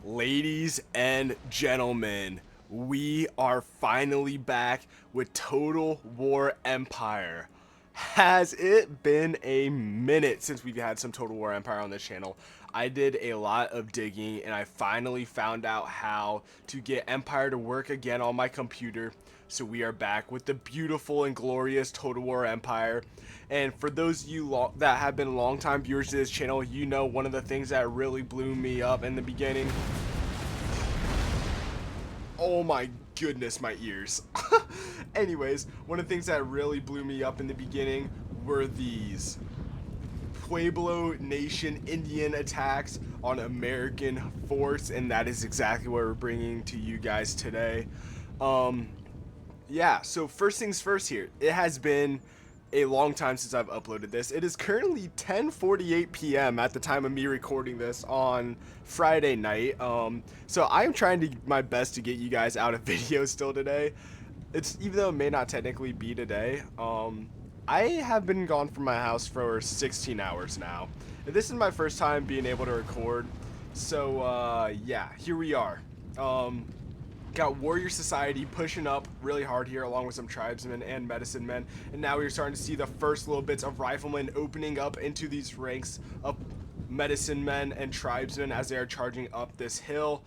Ladies and gentlemen, we are finally back with Total War Empire. Has it been a minute since we've had some Total War Empire on this channel? I did a lot of digging and I finally found out how to get Empire to work again on my computer. So we are back with the beautiful and glorious Total War Empire. And for those of you that have been longtime viewers to this channel, you know one of the things that really blew me up in the beginning. Oh my goodness, my ears. Anyways, one of the things that really blew me up in the beginning were these Pueblo Nation Indian attacks on American forts, and that is exactly what we're bringing to you guys today. Yeah, so first things first here. It has been a long time since I've uploaded this. It is currently 10:48 p.m. at the time of me recording this on Friday night. So I am trying to my best to get you guys out a video still today. It's even though it may not technically be today. I have been gone from my house for 16 hours now. And this is my first time being able to record. So yeah, here we are. Got Warrior Society pushing up really hard here along with some tribesmen and medicine men, and now we're starting to see the first little bits of riflemen opening up into these ranks of medicine men and tribesmen as they are charging up this hill.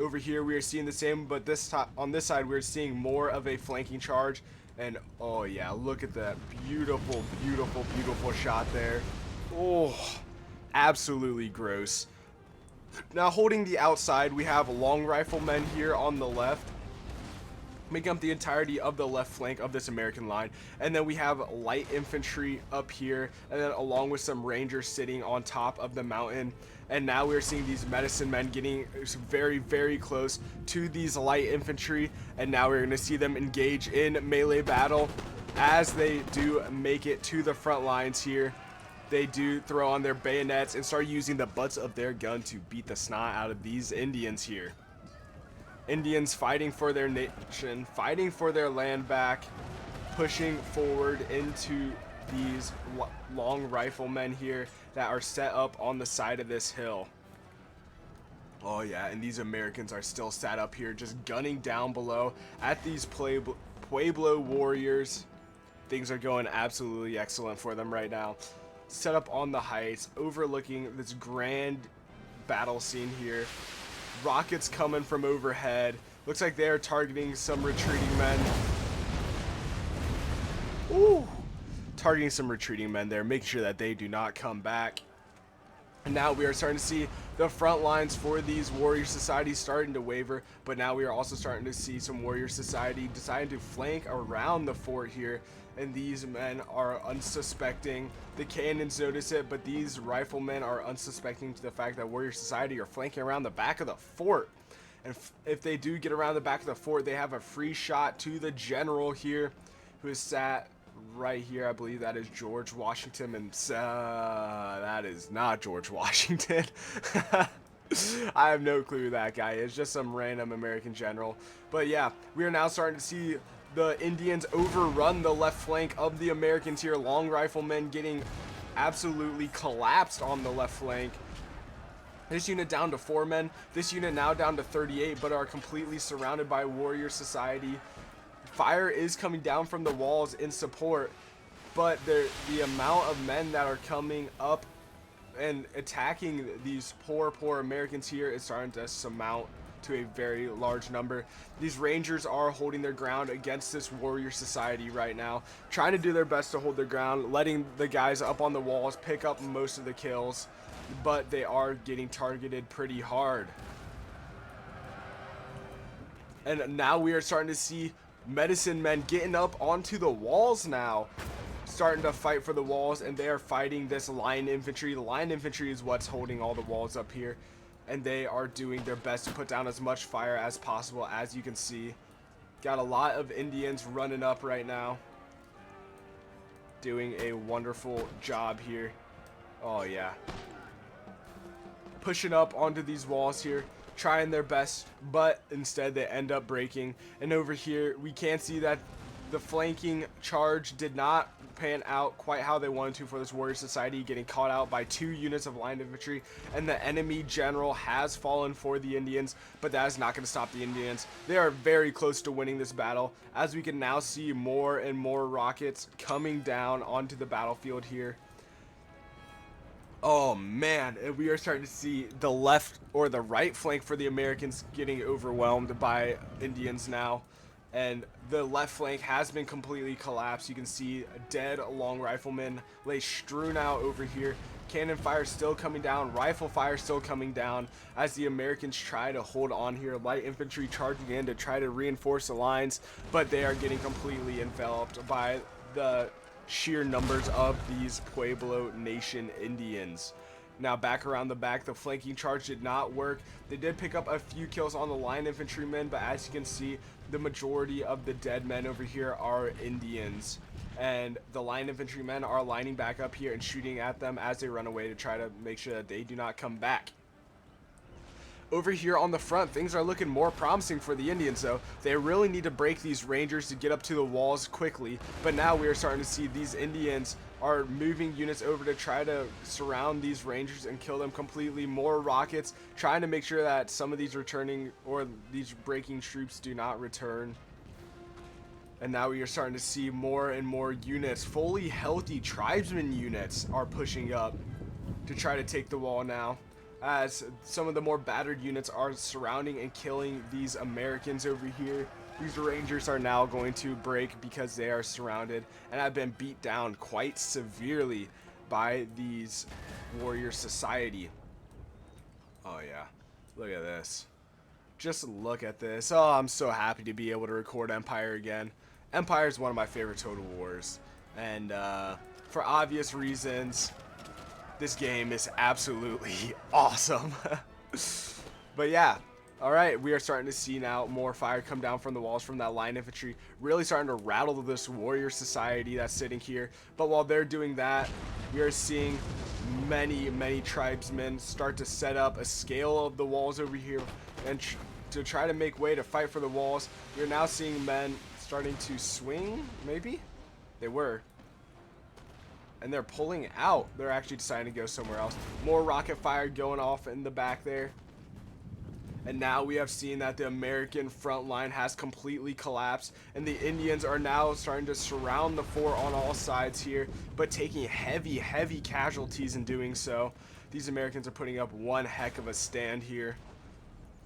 Over here we are seeing the same, but this time on this side we're seeing more of a flanking charge. And oh yeah, look at that beautiful shot there. Oh, absolutely gross. Now holding the outside, we have long riflemen here on the left, making up the entirety of the left flank of this American line. And then we have light infantry up here, and then along with some rangers sitting on top of the mountain. And now we're seeing these medicine men getting very close to these light infantry, and now we're going to see them engage in melee battle. As they do make it to the front lines here, they do throw on their bayonets and start using the butts of their gun to beat the snot out of these Indians here. Indians fighting for their nation, fighting for their land back, pushing forward into these long riflemen here that are set up on the side of this hill. Oh yeah, and these Americans are still sat up here just gunning down below at these Pueblo warriors. Things are going absolutely excellent for them right now. Set up on the heights, overlooking this grand battle scene here. Rockets coming from overhead. Looks like they are targeting some retreating men. Ooh, targeting some retreating men there, making sure that they do not come back. And now we are starting to see the front lines for these Warrior Societies starting to waver, but now we are also starting to see some Warrior Society deciding to flank around the fort here, and these men are unsuspecting. The cannons notice it, but these riflemen are unsuspecting to the fact that Warrior Society are flanking around the back of the fort. And if they do get around the back of the fort, they have a free shot to the general here, who is sat right here. I believe that is George Washington, and that is not George Washington. I have no clue who that guy is, just some random American general. But yeah, we are now starting to see the Indians overrun the left flank of the Americans here. Long riflemen getting absolutely collapsed on the left flank. This unit down to 4 men. This unit now down to 38, but are completely surrounded by Warrior Society. Fire is coming down from the walls in support, but the amount of men that are coming up and attacking these poor Americans here is starting to surmount to a very large number. These Rangers are holding their ground against this Warrior Society right now, trying to do their best to hold their ground, letting the guys up on the walls pick up most of the kills, but they are getting targeted pretty hard. And now we are starting to see medicine men getting up onto the walls now, starting to fight for the walls, and they are fighting this line infantry. The line infantry is what's holding all the walls up here, and they are doing their best to put down as much fire as possible. As you can see, got a lot of Indians running up right now, doing a wonderful job here. Oh yeah, pushing up onto these walls here, trying their best, but instead they end up breaking. And over here we can see that the flanking charge did not pan out quite how they wanted to for this warrior society, getting caught out by 2 units of line infantry, and the enemy general has fallen for the Indians, but that is not going to stop the Indians. They are very close to winning this battle, as we can now see more and more rockets coming down onto the battlefield here. Oh man, and we are starting to see the left or the right flank for the Americans getting overwhelmed by Indians now. And the left flank has been completely collapsed. You can see dead long riflemen lay strewn out over here. Cannon fire still coming down, rifle fire still coming down as the Americans try to hold on here. Light infantry charging in to try to reinforce the lines, but they are getting completely enveloped by the sheer numbers of these Pueblo Nation Indians. Now back around the back, the flanking charge did not work. They did pick up a few kills on the line infantrymen, but as you can see, the majority of the dead men over here are Indians. And the line infantrymen are lining back up here and shooting at them as they run away to try to make sure that they do not come back. Over here on the front, things are looking more promising for the Indians, though. They really need to break these Rangers to get up to the walls quickly, but now we are starting to see these Indians are moving units over to try to surround these Rangers and kill them completely. More rockets, trying to make sure that some of these returning or these breaking troops do not return. And now we are starting to see more and more units, fully healthy tribesmen units are pushing up to try to take the wall now, as some of the more battered units are surrounding and killing these Americans over here. These Rangers are now going to break because they are surrounded and have been beat down quite severely by these warrior society. Oh yeah, look at this. Just look at this. Oh, I'm so happy to be able to record Empire again. Empire is one of my favorite Total Wars, and for obvious reasons, this game is absolutely awesome. But yeah, all right, we are starting to see now more fire come down from the walls from that line infantry, really starting to rattle this warrior society that's sitting here. But while they're doing that, we are seeing many tribesmen start to set up a scale of the walls over here and to try to make way to fight for the walls. You're now seeing men starting to swing, maybe? They were. And they're pulling out. They're actually deciding to go somewhere else. More rocket fire going off in the back there. And now we have seen that the American front line has completely collapsed, and the Indians are now starting to surround the fort on all sides here, but taking heavy casualties in doing so. These Americans are putting up one heck of a stand here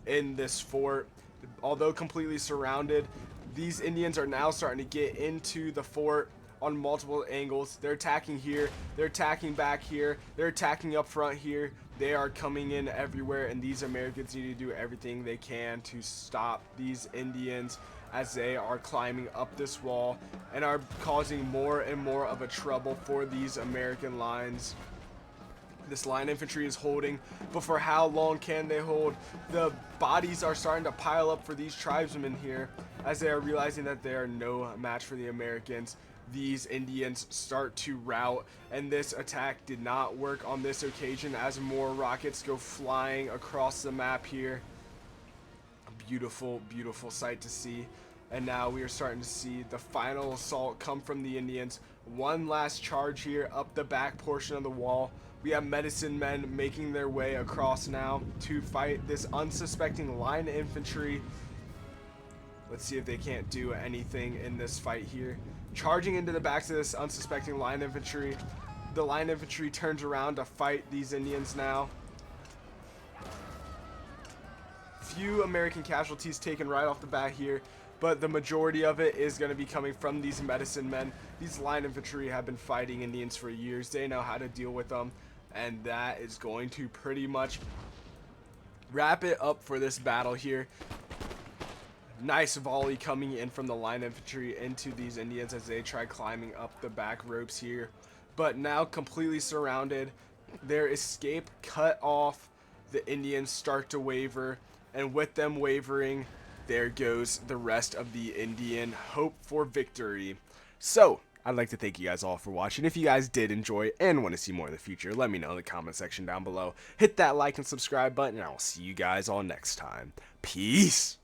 in this fort. Although completely surrounded, these Indians are now starting to get into the fort on multiple angles. They're attacking here, they're attacking back here, they're attacking up front here. They are coming in everywhere, and these Americans need to do everything they can to stop these Indians as they are climbing up this wall and are causing more and more of a trouble for these American lines. This line infantry is holding, but for how long can they hold? The bodies are starting to pile up for these tribesmen here as they are realizing that they are no match for the Americans. These Indians start to rout, and this attack did not work on this occasion as more rockets go flying across the map here. A beautiful sight to see. And now we are starting to see the final assault come from the Indians. One last charge here up the back portion of the wall. We have medicine men making their way across now to fight this unsuspecting line infantry. Let's see if they can't do anything in this fight here. Charging into the backs of this unsuspecting line infantry. The line infantry turns around to fight these Indians now. Few American casualties taken right off the bat here, but the majority of it is going to be coming from these medicine men. These line infantry have been fighting Indians for years. They know how to deal with them, and that is going to pretty much wrap it up for this battle here. Nice volley coming in from the line infantry into these Indians as they try climbing up the back ropes here. But now completely surrounded, their escape cut off. The Indians start to waver, and with them wavering, there goes the rest of the Indian hope for victory. So I'd like to thank you guys all for watching. If you guys did enjoy and want to see more in the future, let me know in the comment section down below. Hit that like and subscribe button, and I'll see you guys all next time. Peace.